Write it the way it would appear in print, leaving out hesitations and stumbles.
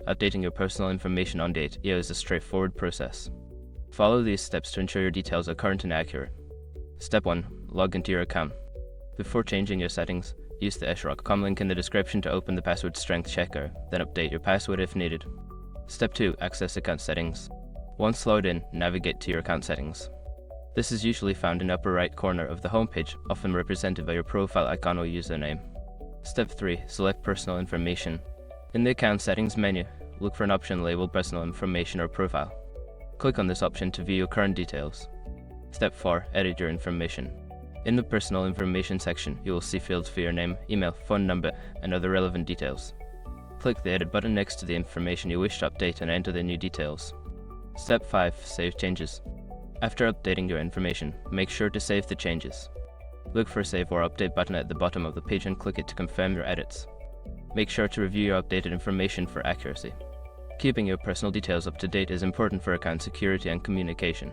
updating your personal information on Date.io is a straightforward process. Follow these steps to ensure your details are current and accurate. Step 1. Log into your account. Before changing your settings, use the eshrock.com link in the description to open the password strength checker, then update your password if needed. Step 2. Access account settings. Once logged in, navigate to your account settings. This is usually found in the upper right corner of the homepage, often represented by your profile icon or username. Step 3. Select personal information. In the account settings menu, look for an option labeled personal information or profile. Click on this option to view your current details. Step 4. Edit your information. In the personal information section, you will see fields for your name, email, phone number, and other relevant details. Click the edit button next to the information you wish to update and enter the new details. Step 5. Save changes. After updating your information, make sure to save the changes. Look for a Save or Update button at the bottom of the page and click it to confirm your edits. Make sure to review your updated information for accuracy. Keeping your personal details up to date is important for account security and communication.